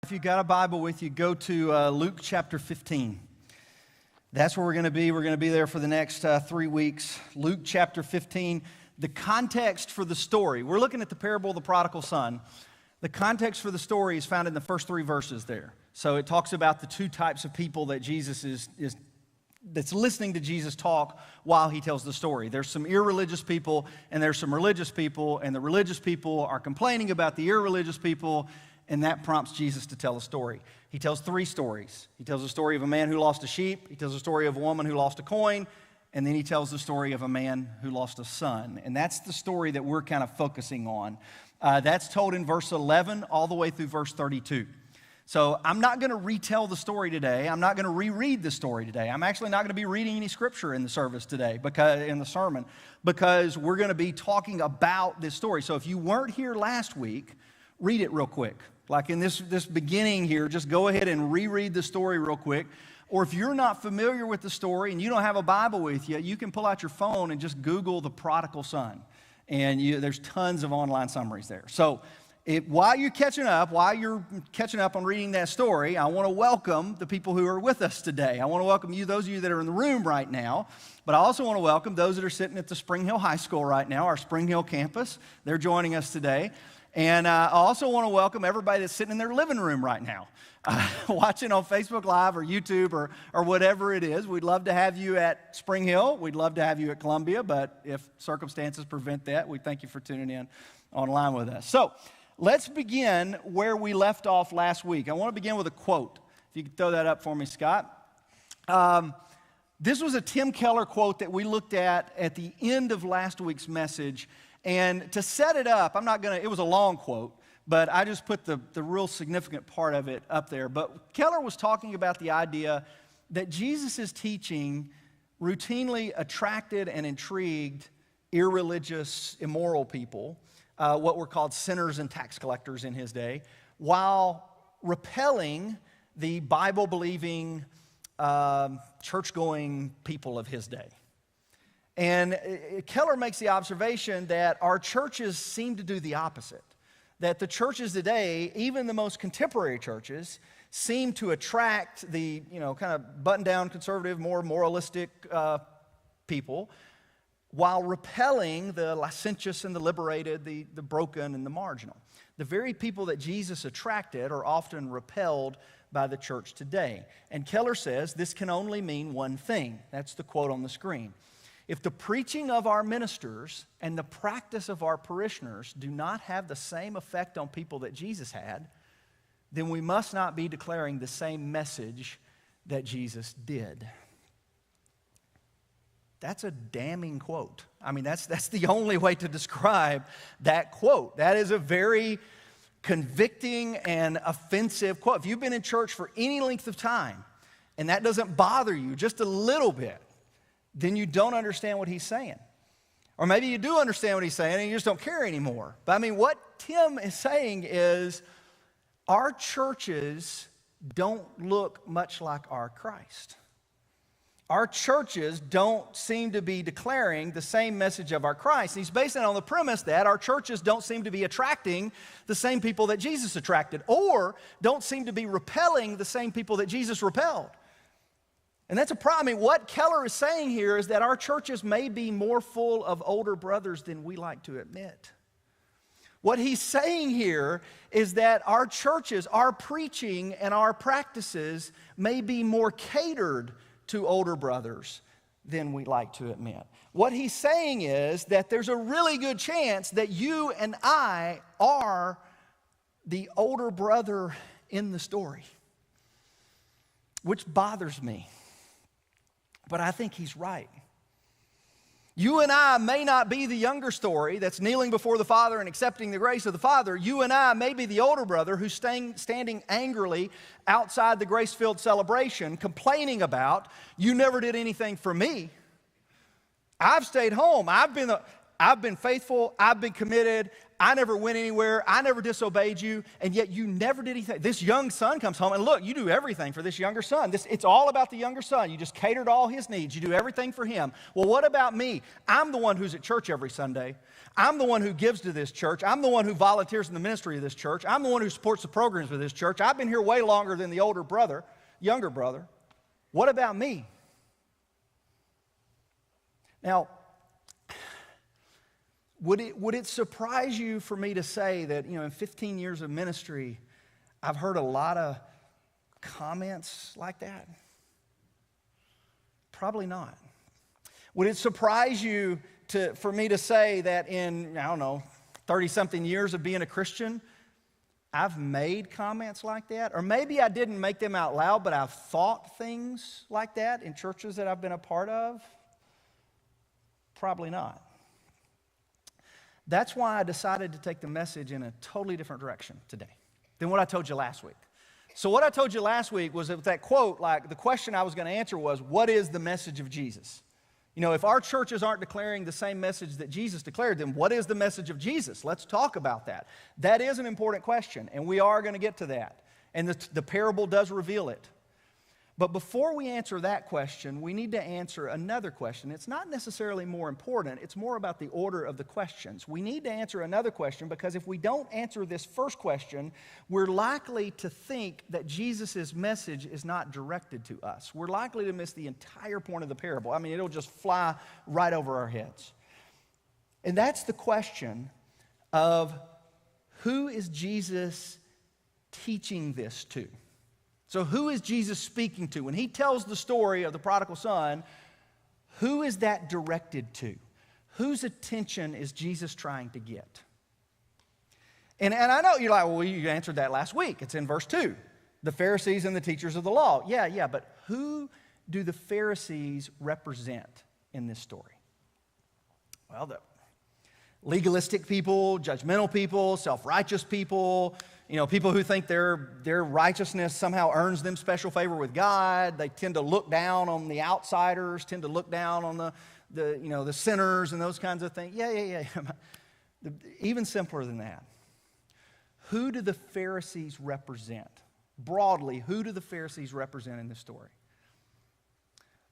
If you got a Bible with you, go to Luke chapter 15. That's where we're going to be. We're going to be there for the next 3 weeks. Luke chapter 15. The context for the story, we're looking at the parable of the prodigal son. The context for the story is found in the first 3 verses there. So it talks about the 2 types of people that Jesus that's listening to Jesus talk while he tells the story. There's some irreligious people and there's some religious people, and the religious people are complaining about the irreligious people, and that prompts Jesus to tell a story. He tells 3 stories. He tells a story of a man who lost a sheep, he tells a story of a woman who lost a coin, and then he tells the story of a man who lost a son. And that's the story that we're kind of focusing on. That's told in verse 11 all the way through verse 32. So I'm not going to retell the story today. I'm not going to reread the story today. I'm actually not going to be reading any scripture in the service today, in the sermon, because we're going to be talking about this story. So if you weren't here last week, read it real quick. Like in this beginning here, just go ahead and reread the story real quick. Or if you're not familiar with the story and you don't have a Bible with you, you can pull out your phone and just Google the prodigal son. And there's tons of online summaries there. So while you're catching up on reading that story, I want to welcome the people who are with us today. I want to welcome you, those of you that are in the room right now. But I also want to welcome those that are sitting at the Spring Hill High School right now, our Spring Hill campus. They're joining us today. And I also want to welcome everybody that's sitting in their living room right now, watching on Facebook Live or YouTube or whatever it is. We'd love to have you at Spring Hill. We'd love to have you at Columbia, but if circumstances prevent that, we thank you for tuning in online with us. So let's begin where we left off last week. I want to begin with a quote. If you could throw that up for me, Scott. This was a Tim Keller quote that we looked at the end of last week's message. And to set it up, it was a long quote, but I just put the real significant part of it up there. But Keller was talking about the idea that Jesus' teaching routinely attracted and intrigued irreligious, immoral people, what were called sinners and tax collectors in his day, while repelling the Bible-believing, church-going people of his day. And Keller makes the observation that our churches seem to do the opposite. That the churches today, even the most contemporary churches, seem to attract the, kind of button-down conservative, more moralistic people, while repelling the licentious and the liberated, the broken and the marginal. The very people that Jesus attracted are often repelled by the church today. And Keller says this can only mean one thing. That's the quote on the screen. If the preaching of our ministers and the practice of our parishioners do not have the same effect on people that Jesus had, then we must not be declaring the same message that Jesus did. That's a damning quote. I mean, that's the only way to describe that quote. That is a very convicting and offensive quote. If you've been in church for any length of time and that doesn't bother you just a little bit, then you don't understand what he's saying. Or maybe you do understand what he's saying and you just don't care anymore. But I mean, what Tim is saying is our churches don't look much like our Christ. Our churches don't seem to be declaring the same message of our Christ. And he's basing it on the premise that our churches don't seem to be attracting the same people that Jesus attracted, or don't seem to be repelling the same people that Jesus repelled. And that's a problem. I mean, what Keller is saying here is that our churches may be more full of older brothers than we like to admit. What he's saying here is that our churches, our preaching and our practices may be more catered to older brothers than we like to admit. What he's saying is that there's a really good chance that you and I are the older brother in the story, which bothers me. But I think he's right. You and I may not be the younger story that's kneeling before the Father and accepting the grace of the Father. You and I may be the older brother who's standing angrily outside the grace-filled celebration, complaining about, you never did anything for me. I've stayed home. I've been faithful. I've been committed. I never went anywhere. I never disobeyed you, and yet you never did anything. This young son comes home, and look, you do everything for this younger son. It's all about the younger son. You just cater to all his needs. You do everything for him. Well, what about me? I'm the one who's at church every Sunday. I'm the one who gives to this church. I'm the one who volunteers in the ministry of this church. I'm the one who supports the programs of this church. I've been here way longer than the younger brother. What about me? Now, would it surprise you for me to say that, in 15 years of ministry, I've heard a lot of comments like that? Probably not. Would it surprise you for me to say that in, 30-something years of being a Christian, I've made comments like that? Or maybe I didn't make them out loud, but I've thought things like that in churches that I've been a part of? Probably not. That's why I decided to take the message in a totally different direction today than what I told you last week. So what I told you last week was that quote, like the question I was going to answer was, what is the message of Jesus? If our churches aren't declaring the same message that Jesus declared, then what is the message of Jesus? Let's talk about that. That is an important question, and we are going to get to that. And the parable does reveal it. But before we answer that question, we need to answer another question. It's not necessarily more important. It's more about the order of the questions. We need to answer another question because if we don't answer this first question, we're likely to think that Jesus' message is not directed to us. We're likely to miss the entire point of the parable. It'll just fly right over our heads. And that's the question of who is Jesus teaching this to? So who is Jesus speaking to? When he tells the story of the prodigal son, who is that directed to? Whose attention is Jesus trying to get? And I know you're like, well, you answered that last week. It's in verse 2. The Pharisees and the teachers of the law. Yeah, but who do the Pharisees represent in this story? Well, the legalistic people, judgmental people, self-righteous people, people who think their righteousness somehow earns them special favor with God. They tend to look down on the outsiders, tend to look down on the sinners and those kinds of things. Yeah. Even simpler than that. Who do the Pharisees represent? Broadly, who do the Pharisees represent in this story?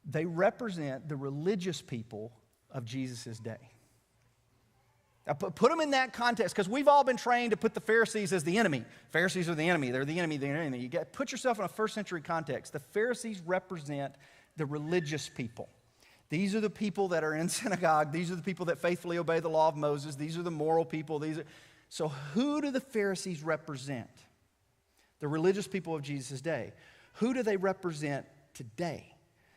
They represent the religious people of Jesus' day. Now, put them in that context, because we've all been trained to put the Pharisees as the enemy. Pharisees are the enemy. They're the enemy. They're the enemy. Put yourself in a first century context. The Pharisees represent the religious people. These are the people that are in synagogue. These are the people that faithfully obey the law of Moses. These are the moral people. So who do the Pharisees represent? The religious people of Jesus' day. Who do they represent today?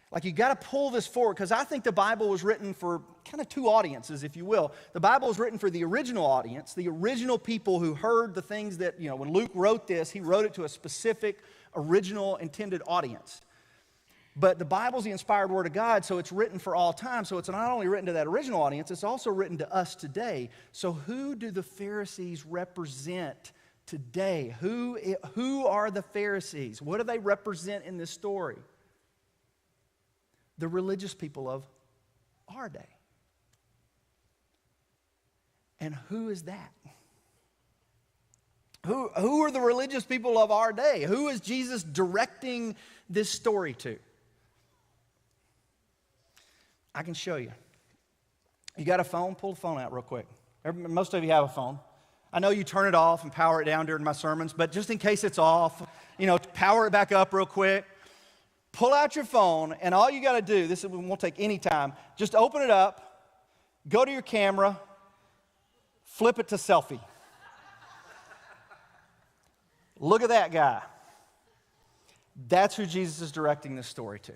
Like, you got to pull this forward, because I think the Bible was written for kind of two audiences, if you will. The Bible was written for the original audience, the original people who heard the things that, when Luke wrote this, he wrote it to a specific, original, intended audience. But the Bible's the inspired Word of God, so it's written for all time. So it's not only written to that original audience, it's also written to us today. So who do the Pharisees represent today? Who are the Pharisees? What do they represent in this story? The religious people of our day. And who is that? Who are the religious people of our day? Who is Jesus directing this story to? I can show you. You got a phone? Pull the phone out real quick. Most of you have a phone. I know you turn it off and power it down during my sermons, but just in case it's off, power it back up real quick. Pull out your phone, and all you got to do, this won't take any time, just open it up, go to your camera, flip it to selfie. Look at that guy. That's who Jesus is directing this story to.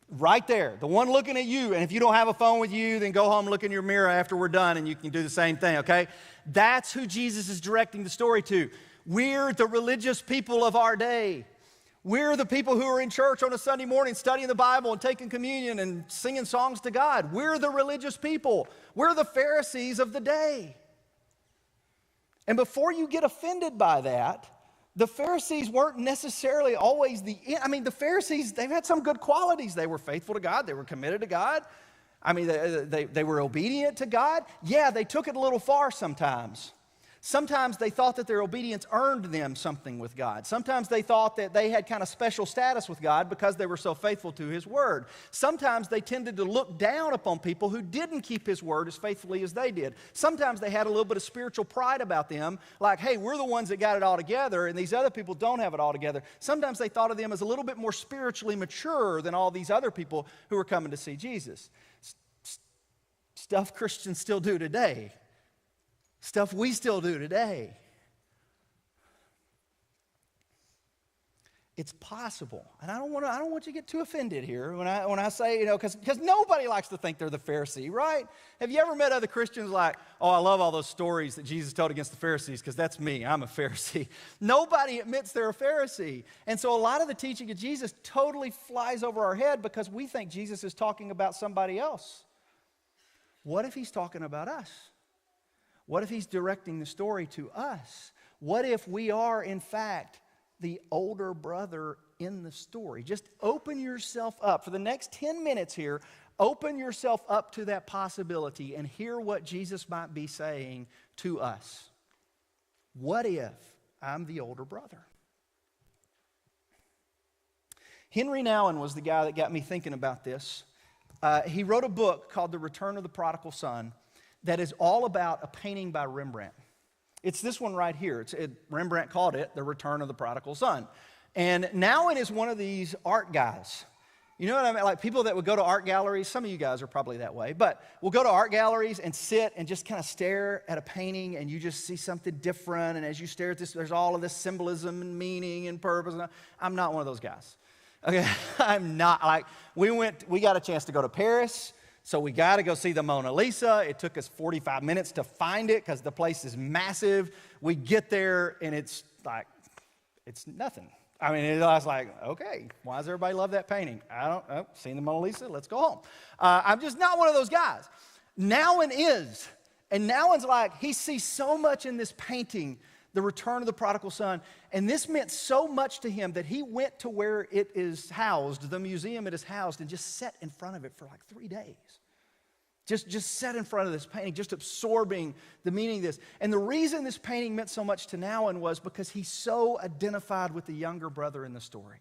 Right there, the one looking at you. And if you don't have a phone with you, then go home, look in your mirror after we're done, and you can do the same thing, okay? That's who Jesus is directing the story to. We're the religious people of our day. We're the people who are in church on a Sunday morning studying the Bible and taking communion and singing songs to God. We're the religious people. We're the Pharisees of the day. And before you get offended by that, the Pharisees weren't necessarily always the Pharisees, they've had some good qualities. They were faithful to God. They were committed to God. I mean, they were obedient to God. Yeah, they took it a little far sometimes. Sometimes they thought that their obedience earned them something with God. Sometimes they thought that they had kind of special status with God because they were so faithful to His Word. Sometimes they tended to look down upon people who didn't keep His Word as faithfully as they did. Sometimes they had a little bit of spiritual pride about them, like, hey, we're the ones that got it all together, and these other people don't have it all together. Sometimes they thought of them as a little bit more spiritually mature than all these other people who were coming to see Jesus. Stuff Christians still do today. Stuff we still do today. It's possible. And I don't want you to get too offended here when I say, because nobody likes to think they're the Pharisee, right? Have you ever met other Christians like, oh, I love all those stories that Jesus told against the Pharisees because that's me. I'm a Pharisee. Nobody admits they're a Pharisee. And so a lot of the teaching of Jesus totally flies over our head because we think Jesus is talking about somebody else. What if He's talking about us? What if He's directing the story to us? What if we are, in fact, the older brother in the story? Just open yourself up. For the next 10 minutes here, open yourself up to that possibility and hear what Jesus might be saying to us. What if I'm the older brother? Henry Nouwen was the guy that got me thinking about this. He wrote a book called The Return of the Prodigal Son that is all about a painting by Rembrandt. It's this one right here. Rembrandt called it The Return of the Prodigal Son. And Nouwen is one of these art guys. You know what I mean? Like people that would go to art galleries. Some of you guys are probably that way. But we'll go to art galleries and sit and just kind of stare at a painting and you just see something different. And as you stare at this, there's all of this symbolism and meaning and purpose. I'm not one of those guys. Okay, I'm not. Like we got a chance to go to Paris. So we got to go see the Mona Lisa. It took us 45 minutes to find it because the place is massive. We get there and it's like, it's nothing. I mean, I was like, okay, why does everybody love that painting? I don't know. Seen the Mona Lisa? Let's go home. I'm just not one of those guys. Nouwen is. And Nouwen's like, he sees so much in this painting, The Return of the Prodigal Son. And this meant so much to him that he went to where it is housed, the museum it is housed, and just sat in front of it for like 3 days. Just sat in front of this painting, just absorbing the meaning of this. And the reason this painting meant so much to Nouwen was because he so identified with the younger brother in the story.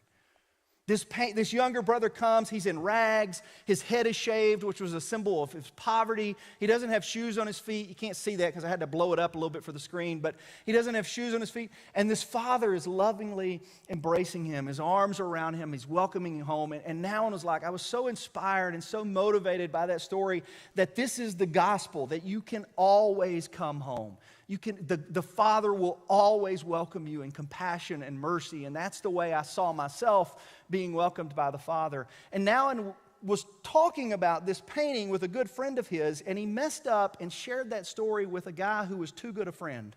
This younger brother comes, he's in rags, his head is shaved, which was a symbol of his poverty. He doesn't have shoes on his feet. You can't see that because I had to blow it up a little bit for the screen, but he doesn't have shoes on his feet. And this father is lovingly embracing him. His arms are around him. He's welcoming him home. And Nouwen was like, I was so inspired and so motivated by that story that this is the gospel, that you can always come home. The Father will always welcome you in compassion and mercy, and that's the way I saw myself being welcomed by the Father. And Nouwen was talking about this painting with a good friend of his, and he messed up and shared that story with a guy who was too good a friend.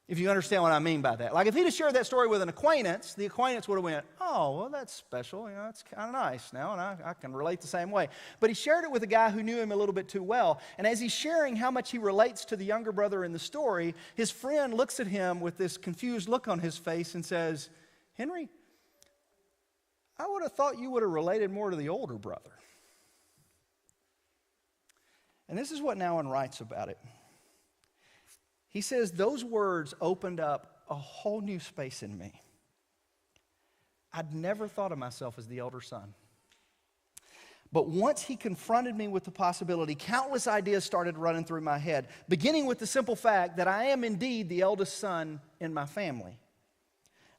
If you understand what I mean by that. Like if he'd have shared that story with an acquaintance, the acquaintance would have went, oh, well, that's special. That's kind of nice now, and I can relate the same way. But he shared it with a guy who knew him a little bit too well. And as he's sharing how much he relates to the younger brother in the story, his friend looks at him with this confused look on his face and says, Henry, I would have thought you would have related more to the older brother. And this is what Nouwen writes about it. He says, those words opened up a whole new space in me. I'd never thought of myself as the elder son. But once he confronted me with the possibility, countless ideas started running through my head, beginning with the simple fact that I am indeed the eldest son in my family.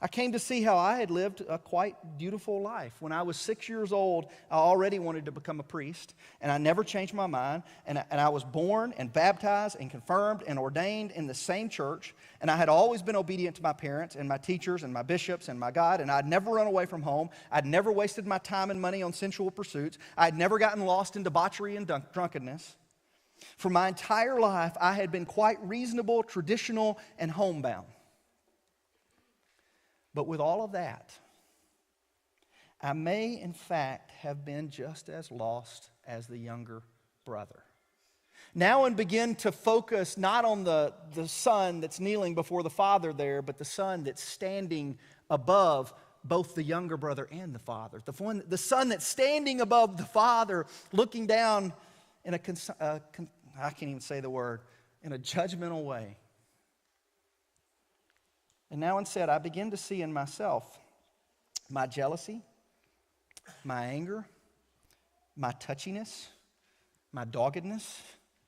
I came to see how I had lived a quite beautiful life. When I was 6 years old, I already wanted to become a priest, and I never changed my mind. And I was born and baptized and confirmed and ordained in the same church, and I had always been obedient to my parents and my teachers and my bishops and my God, and I'd never run away from home. I'd never wasted my time and money on sensual pursuits. I'd never gotten lost in debauchery and drunkenness. For my entire life, I had been quite reasonable, traditional, and homebound. But with all of that, I may in fact have been just as lost as the younger brother. Nouwen began to focus not on the son that's kneeling before the Father there, but the son that's standing above both the younger brother and the father. The son that's standing above the father, looking down in I can't even say the word, in a judgmental way. And now instead, I begin to see in myself my jealousy, my anger, my touchiness, my doggedness,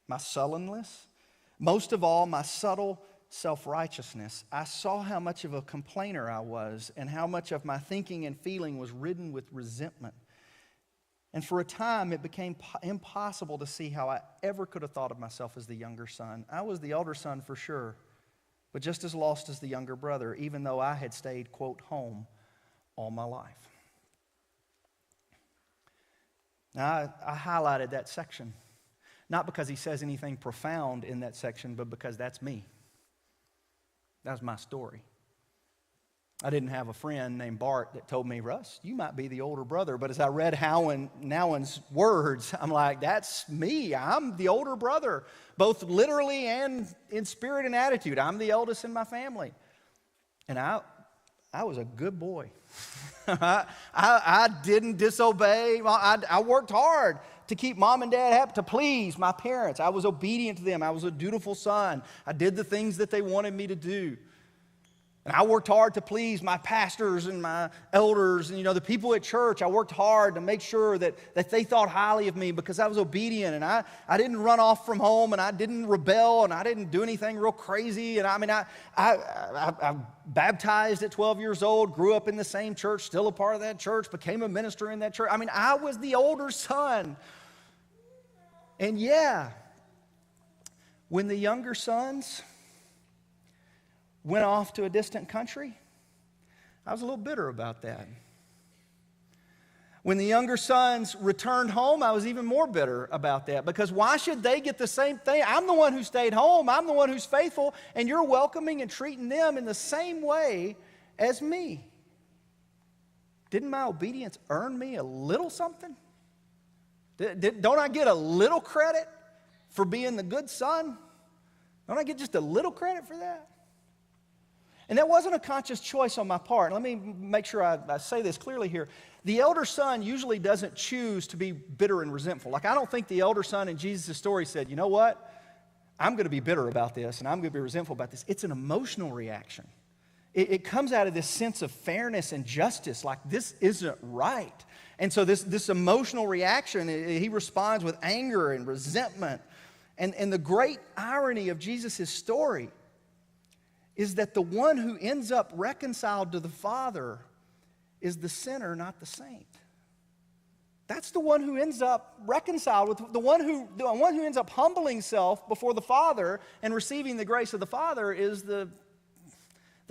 my sullenness, most of all, my subtle self-righteousness. I saw how much of a complainer I was and how much of my thinking and feeling was ridden with resentment. And for a time, it became impossible to see how I ever could have thought of myself as the younger son. I was the elder son for sure, but just as lost as the younger brother, even though I had stayed, quote, home all my life. Now, I highlighted that section, not because he says anything profound in that section, but because that's me. That was my story. I didn't have a friend named Bart that told me, Russ, you might be the older brother. But as I read Nowen's words, I'm like, that's me. I'm the older brother, both literally and in spirit and attitude. I'm the eldest in my family. And I was a good boy. I didn't disobey. I worked hard to keep mom and dad happy, to please my parents. I was obedient to them. I was a dutiful son. I did the things that they wanted me to do. And I worked hard to please my pastors and my elders and, the people at church. I worked hard to make sure that they thought highly of me because I was obedient. And I didn't run off from home, and I didn't rebel, and I didn't do anything real crazy. And I baptized at 12 years old, grew up in the same church, still a part of that church, became a minister in that church. I was the older son. And when the younger sons went off to a distant country, I was a little bitter about that. When the younger sons returned home, I was even more bitter about that, because why should they get the same thing? I'm the one who stayed home. I'm the one who's faithful, and you're welcoming and treating them in the same way as me. Didn't my obedience earn me a little something? Don't I get a little credit for being the good son? Don't I get just a little credit for that? And that wasn't a conscious choice on my part. Let me make sure I say this clearly here. The elder son usually doesn't choose to be bitter and resentful. I don't think the elder son in Jesus' story said, you know what? I'm going to be bitter about this, and I'm going to be resentful about this. It's an emotional reaction. It comes out of this sense of fairness and justice, like this isn't right. And so this emotional reaction, he responds with anger and resentment. And the great irony of Jesus' story is that the one who ends up reconciled to the Father is the sinner, not the saint. That's the one who ends up reconciled with the one who ends up humbling himself before the Father and receiving the grace of the Father is the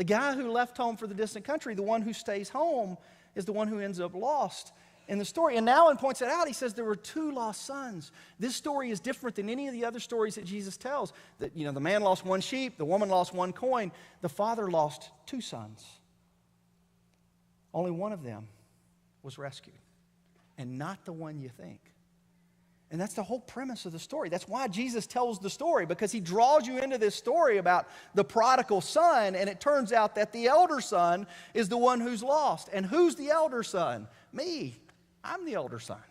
guy who left home for the distant country. The one who stays home is the one who ends up lost in the story. And Nowen points it out. He says there were two lost sons. This story is different than any of the other stories that Jesus tells. That, the man lost one sheep, the woman lost one coin. The father lost two sons. Only one of them was rescued, and not the one you think. And that's the whole premise of the story. That's why Jesus tells the story, because he draws you into this story about the prodigal son, and it turns out that the elder son is the one who's lost. And who's the elder son? Me. I'm the elder son.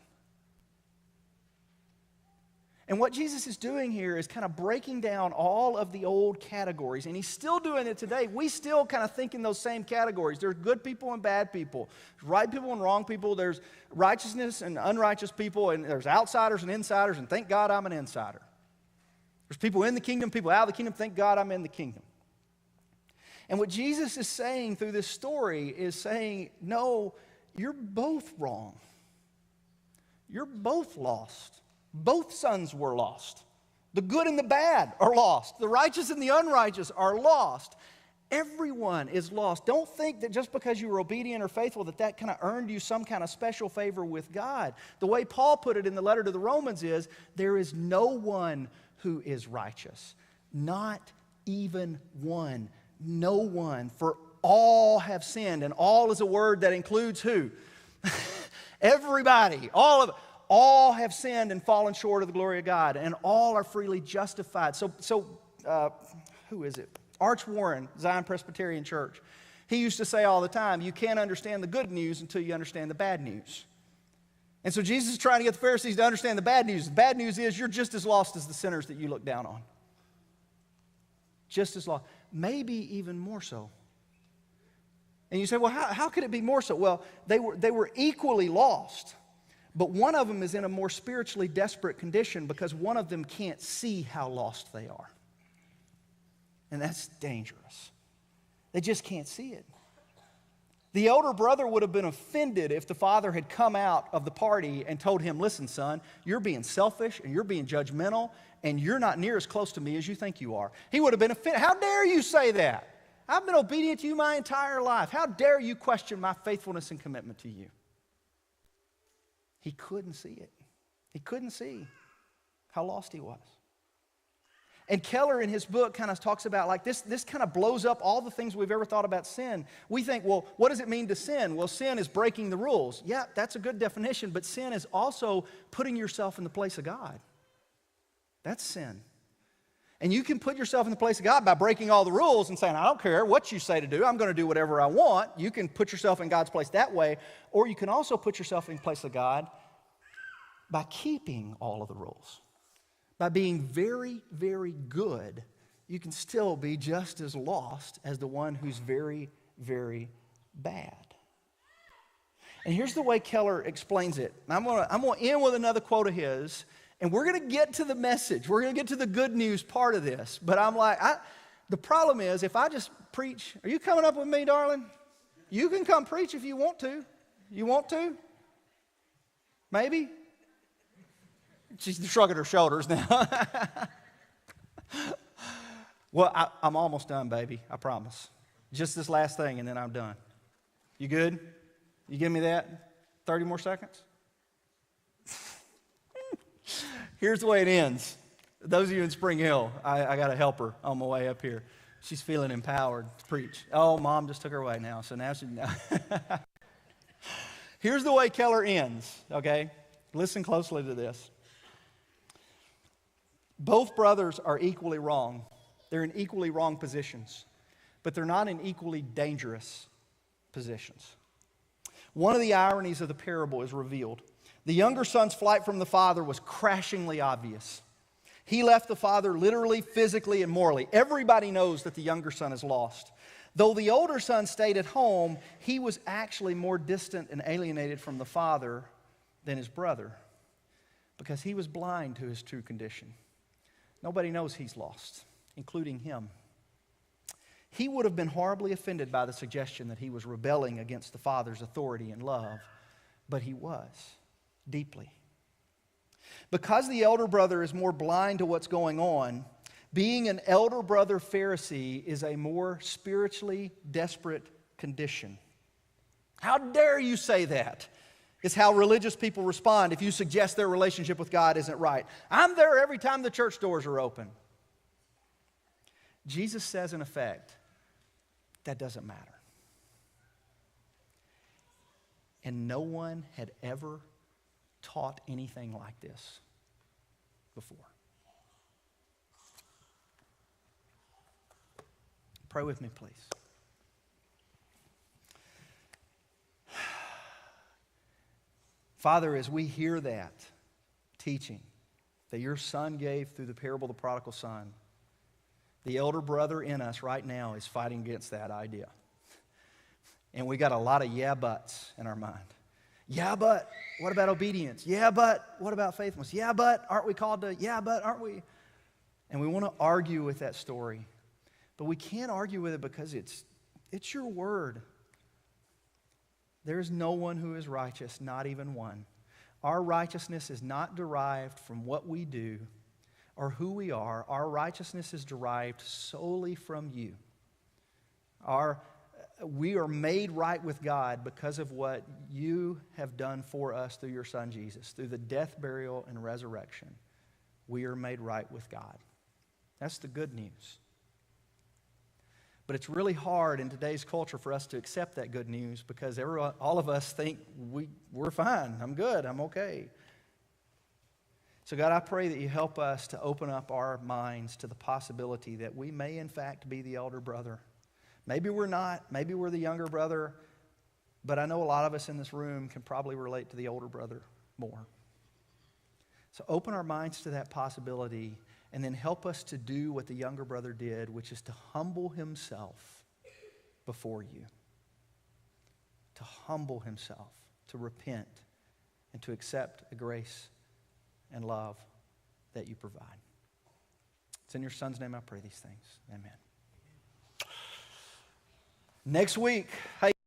And what Jesus is doing here is kind of breaking down all of the old categories, and he's still doing it today. We still kind of think in those same categories. There's good people and bad people. There's right people and wrong people. There's righteousness and unrighteous people, and there's outsiders and insiders, and thank God I'm an insider. There's people in the kingdom, people out of the kingdom. Thank God I'm in the kingdom. And what Jesus is saying through this story is saying, no, you're both wrong. You're both lost. Both sons were lost. The good and the bad are lost. The righteous and the unrighteous are lost. Everyone is lost. Don't think that just because you were obedient or faithful that kind of earned you some kind of special favor with God. The way Paul put it in the letter to the Romans is, there is no one who is righteous. Not even one. No one. For all have sinned. And all is a word that includes who? Everybody. All of it. All have sinned and fallen short of the glory of God, and all are freely justified. So who is it? Arch Warren, Zion Presbyterian Church. He used to say all the time, you can't understand the good news until you understand the bad news. And so Jesus is trying to get the Pharisees to understand the bad news. The bad news is you're just as lost as the sinners that you look down on. Just as lost. Maybe even more so. And you say, well, how could it be more so? Well, they were equally lost. But one of them is in a more spiritually desperate condition because one of them can't see how lost they are. And that's dangerous. They just can't see it. The older brother would have been offended if the father had come out of the party and told him, listen, son, you're being selfish and you're being judgmental and you're not near as close to me as you think you are. He would have been offended. How dare you say that? I've been obedient to you my entire life. How dare you question my faithfulness and commitment to you? He couldn't see it. He couldn't see how lost he was. And Keller in his book kind of talks about like this kind of blows up all the things we've ever thought about sin. We think, well, what does it mean to sin? Well, sin is breaking the rules. Yeah, that's a good definition, but sin is also putting yourself in the place of God. That's sin. And you can put yourself in the place of God by breaking all the rules and saying, I don't care what you say to do, I'm going to do whatever I want. You can put yourself in God's place that way, or you can also put yourself in the place of God by keeping all of the rules. By being very, very good, you can still be just as lost as the one who's very, very bad. And here's the way Keller explains it. I'm going to end with another quote of his, and we're going to get to the message. We're going to get to the good news part of this. But I'm like, the problem is if I just preach, are you coming up with me, darling? You can come preach if you want to. You want to? Maybe? She's shrugging her shoulders now. Well, I'm almost done, baby. I promise. Just this last thing, and then I'm done. You good? You give me that? 30 more seconds? Here's the way it ends. Those of you in Spring Hill, I got to help her on my way up here. She's feeling empowered to preach. Oh, Mom just took her away now, so now Here's the way Keller ends, okay? Listen closely to this. Both brothers are equally wrong. They're in equally wrong positions, but they're not in equally dangerous positions. One of the ironies of the parable is revealed. The younger son's flight from the father was crashingly obvious. He left the father literally, physically, and morally. Everybody knows that the younger son is lost. Though the older son stayed at home, he was actually more distant and alienated from the father than his brother because he was blind to his true condition. Nobody knows he's lost, including him. He would have been horribly offended by the suggestion that he was rebelling against the father's authority and love, but he was, deeply. Because the elder brother is more blind to what's going on, being an elder brother Pharisee is a more spiritually desperate condition. How dare you say that? It's how religious people respond if you suggest their relationship with God isn't right. I'm there every time the church doors are open. Jesus says, in effect, that doesn't matter. And no one had ever taught anything like this before. Pray with me, please. Father, as we hear that teaching that your son gave through the parable of the prodigal son, the elder brother in us right now is fighting against that idea. And we got a lot of yeah buts in our mind. Yeah, but what about obedience? Yeah, but what about faithfulness? Yeah, but aren't we called to? Yeah, but aren't we? And we want to argue with that story. But we can't argue with it because it's your word. There is no one who is righteous, not even one. Our righteousness is not derived from what we do or who we are. Our righteousness is derived solely from you. We are made right with God because of what you have done for us through your Son Jesus. Through the death, burial, and resurrection, we are made right with God. That's the good news. But it's really hard in today's culture for us to accept that good news because all of us think we're fine, I'm good, I'm okay. So God, I pray that you help us to open up our minds to the possibility that we may in fact be the elder brother. Maybe we're not. Maybe we're the younger brother. But I know a lot of us in this room can probably relate to the older brother more. So open our minds to that possibility and then help us to do what the younger brother did, which is to humble himself before you. To humble himself, to repent, and to accept the grace and love that you provide. It's in your Son's name I pray these things. Amen. Next week, hey.